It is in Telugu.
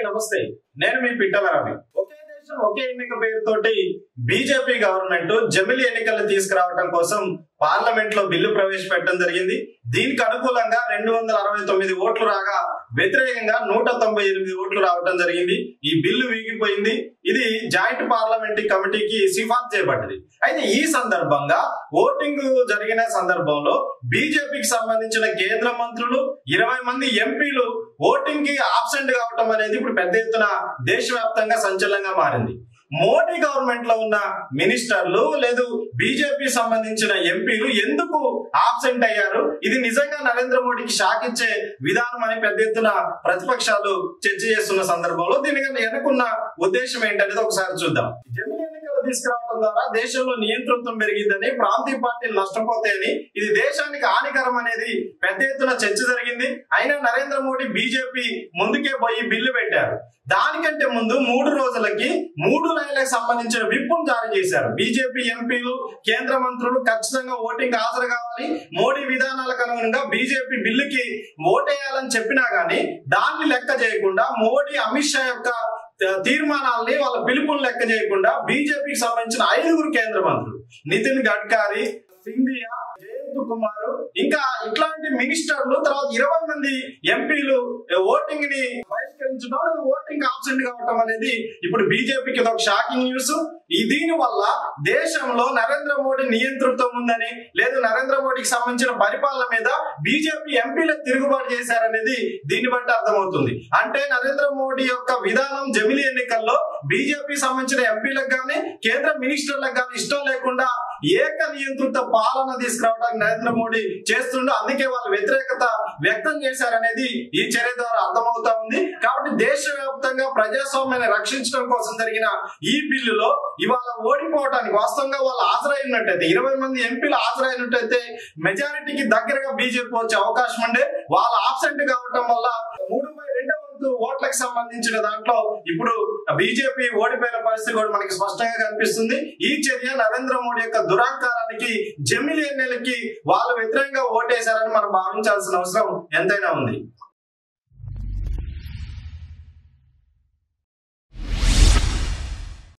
అందరికీ నమస్తే. నేను మీ పిట్టల రవి. ఒకే దేశం ఒకే ఎన్నిక పేరుతోటి బీజేపీ గవర్నమెంట్ జమిలి ఎన్నికలు తీసుకురావడం కోసం పార్లమెంట్ లో బిల్లు ప్రవేశపెట్టడం జరిగింది. దీనికి అనుకూలంగా 269 ఓట్లు రాగా వ్యతిరేకంగా 198 ఓట్లు రావడం జరిగింది. ఈ బిల్లు వీగిపోయింది. ఇది జాయింట్ పార్లమెంటరీ కమిటీకి సిఫార్సు చేయబడ్డది. అయితే ఈ సందర్భంగా ఓటింగ్ జరిగిన సందర్భంలో బీజేపీకి సంబంధించిన కేంద్ర మంత్రులు 20 మంది ఎంపీలు ఓటింగ్ కి ఆబ్సెంట్ కావటం అనేది ఇప్పుడు పెద్ద ఎత్తున దేశవ్యాప్తంగా సంచలనంగా మారింది. మోడీ గవర్నమెంట్ లో ఉన్న మినిస్టర్లు లేదు బీజేపీ సంబంధించిన ఎంపీలు ఎందుకు ఆబ్సెంట్ అయ్యారు, ఇది నిజంగా నరేంద్ర మోడీకి షాక్ ఇచ్చే విధానం అని పెద్ద ఎత్తున ప్రతిపక్షాలు చర్చ చేస్తున్న సందర్భంలో దీనికి వెనుకున్న ఉద్దేశం ఏంటనేది ఒకసారి చూద్దాం. జమిలి ఎన్నికలు తీసుకురావడం ద్వారా దేశంలో నియంతృత్వం పెరిగిందని, ప్రాంతీయ పార్టీలు నష్టపోతాయని, ఇది దేశానికి హానికరం అనేది పెద్ద ఎత్తున చర్చ జరిగింది. అయినా నరేంద్ర మోడీ బీజేపీ ముందుకే పోయి బిల్లు పెట్టారు. దానికంటే ముందు 3 రోజులకి 3 లైన్లకు సంబంధించిన విప్పును జారీ చేశారు. బీజేపీ ఎంపీలు కేంద్ర మంత్రులు ఖచ్చితంగా ఓటింగ్ హాజరు కావాలి, మోడీ విధానాలకు అనుగుణంగా బీజేపీ బిల్లుకి ఓటేయాలని చెప్పినా గానీ దాన్ని లెక్క చేయకుండా, మోడీ అమిత్ షా యొక్క తీర్మానాలని వాళ్ళ పిలుపుని లెక్క చేయకుండా బీజేపీకి సంబంధించిన 5 కేంద్ర మంత్రులు నితిన్ గడ్కరీ, సింధియా, జయంత్ కుమార్, ఇంకా ఇట్లాంటి మినిస్టర్లు, తర్వాత 20 మంది ఎంపీలు ఓటింగ్ ని బహిష్కరించడం, ఓటింగ్ ఆబ్సెంట్ కావటం అనేది ఇప్పుడు బీజేపీకి ఒక షాకింగ్ న్యూస్. దీని వల్ల దేశంలో నరేంద్ర మోడీ నియంతృత్వం ఉందని, లేదు నరేంద్ర మోడీకి సంబంధించిన పరిపాలన మీద బీజేపీ ఎంపీలు తిరుగుబాటు చేశారనేది దీన్ని బట్టి అర్థమవుతుంది. అంటే నరేంద్ర మోడీ యొక్క విధానం జమిలి ఎన్నికల్లో బీజేపీ సంబంధించిన ఎంపీలకు గానీ కేంద్ర మినిస్టర్లకు గానీ ఇష్టం లేకుండా ఏక నియంత్రిత పాలన తీసుకురావడానికి నరేంద్ర మోడీ చేస్తుండో, అందుకే వాళ్ళు వ్యతిరేకత వ్యక్తం చేశారనేది ఈ చర్య ద్వారా అర్థమవుతా ఉంది. కాబట్టి దేశవ్యాప్తంగా ప్రజాస్వామ్యాన్ని రక్షించడం కోసం జరిగిన ఈ బిల్లులో ఇవాళ ఓడిపోవడానికి వాస్తవంగా వాళ్ళు హాజరైనట్టయితే, 20 మంది ఎంపీలు హాజరైనట్టయితే మెజారిటీకి దగ్గరగా బీజేపీ వచ్చే అవకాశం ఉండే. వాళ్ళు ఆబ్సెంట్ కావటం వల్ల 3/2 ఓట్లకు సంబంధించిన దాంట్లో ఇప్పుడు బీజేపీ ఓడిపోయిన పరిస్థితి కూడా మనకి స్పష్టంగా కనిపిస్తుంది. ఈ చర్య నరేంద్ర మోడీ యొక్క దురాంకారానికి, జమిలి ఎన్నికలకి వాళ్ళు వ్యతిరేకంగా ఓటేశారని మనం భావించాల్సిన అవసరం ఎంతైనా ఉంది.